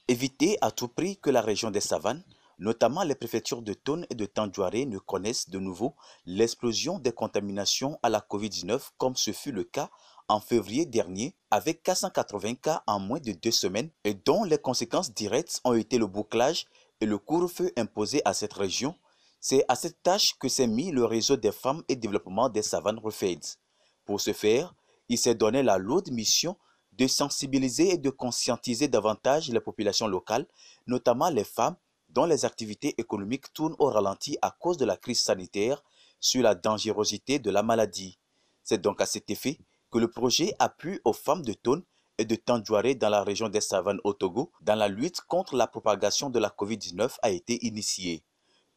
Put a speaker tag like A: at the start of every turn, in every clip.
A: Éviter à tout prix que la région des savanes, notamment les préfectures de Tone et de Tandjouaré, ne connaissent de nouveau l'explosion des contaminations à la COVID-19 comme ce fut le cas en février dernier avec 480 cas en moins de 2 semaines et dont les conséquences directes ont été le bouclage et le couvre-feu imposé à cette région. C'est à cette tâche que s'est mis le réseau des femmes et développement des savanes Refaids. Pour ce faire, il s'est donné la lourde mission de sensibiliser et de conscientiser davantage les populations locales, notamment les femmes dont les activités économiques tournent au ralenti à cause de la crise sanitaire, sur la dangerosité de la maladie. C'est donc à cet effet que le projet Appui aux femmes de Tone et de Tandjouaré dans la région des Savanes au Togo dans la lutte contre la propagation de la COVID-19 a été initié.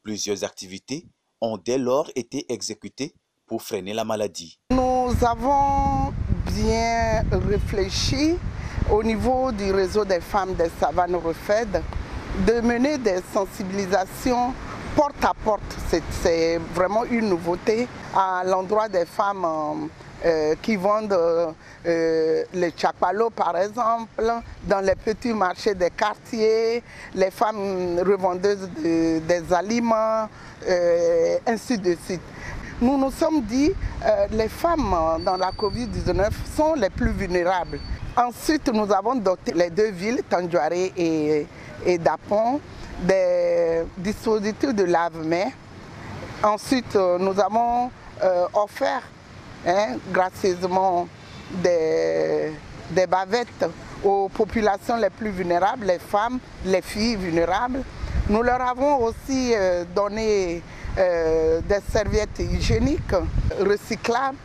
A: Plusieurs activités ont dès lors été exécutées pour freiner la maladie.
B: Nous avons bien réfléchi au niveau du réseau des femmes des Savanes Refaids de mener des sensibilisations porte à porte. C'est vraiment une nouveauté à l'endroit des femmes qui vendent les tchakpalos par exemple, dans les petits marchés des quartiers, les femmes revendeuses des aliments, ainsi de suite. Nous nous sommes dit les femmes dans la COVID-19 sont les plus vulnérables. Ensuite, nous avons doté les deux villes, Tandjouaré et Dapon, des dispositifs de lave-mains. Ensuite, nous avons offert gracieusement des bavettes aux populations les plus vulnérables, les femmes, les filles vulnérables. Nous leur avons aussi donné des serviettes hygiéniques recyclables.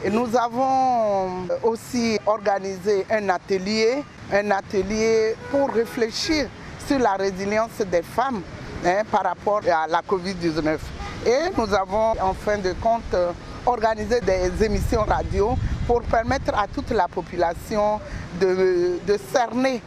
B: Et nous avons aussi organisé un atelier pour réfléchir sur la résilience des femmes par rapport à la COVID-19. Et nous avons en fin de compte organisé des émissions radio pour permettre à toute la population de cerner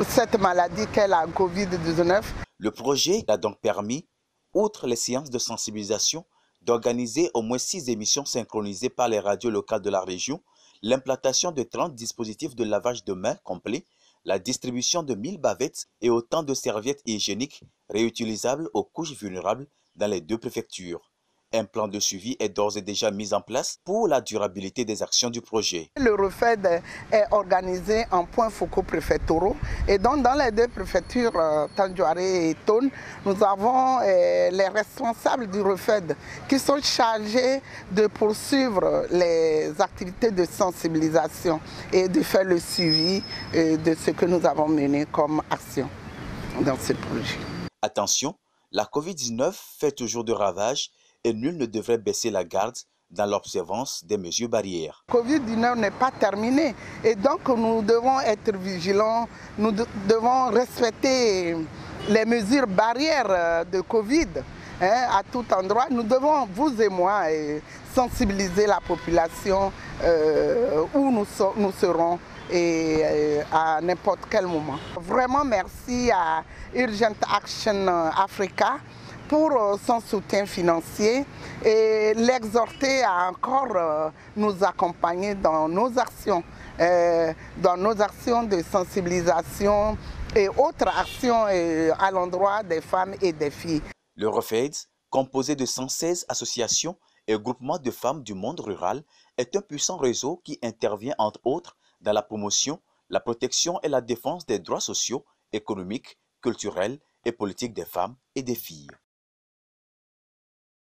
B: cette maladie qu'est la COVID-19.
A: Le projet a donc permis, outre les séances de sensibilisation, d'organiser au moins 6 émissions synchronisées par les radios locales de la région, l'implantation de 30 dispositifs de lavage de mains complets, la distribution de 1000 bavettes et autant de serviettes hygiéniques réutilisables aux couches vulnérables dans les 2 préfectures. Un plan de suivi est d'ores et déjà mis en place pour la durabilité des actions du projet.
B: Le REFED est organisé en points focaux préfectoraux et donc dans les 2 préfectures, Tandjouaré et Tone, nous avons les responsables du REFED qui sont chargés de poursuivre les activités de sensibilisation et de faire le suivi de ce que nous avons mené comme action dans ce projet.
A: Attention, la COVID-19 fait toujours de ravages et nul ne devrait baisser la garde dans l'observance des mesures barrières.
B: La COVID-19 n'est pas terminée et donc nous devons être vigilants, nous devons respecter les mesures barrières de Covid à tout endroit. Nous devons, vous et moi, sensibiliser la population où nous serons et à n'importe quel moment. Vraiment merci à Urgent Action Africa pour son soutien financier et l'exhorter à encore nous accompagner dans nos actions de sensibilisation et autres actions à l'endroit des femmes et des filles.
A: Le REFEDS, composé de 116 associations et groupements de femmes du monde rural, est un puissant réseau qui intervient entre autres dans la promotion, la protection et la défense des droits sociaux, économiques, culturels et politiques des femmes et des filles.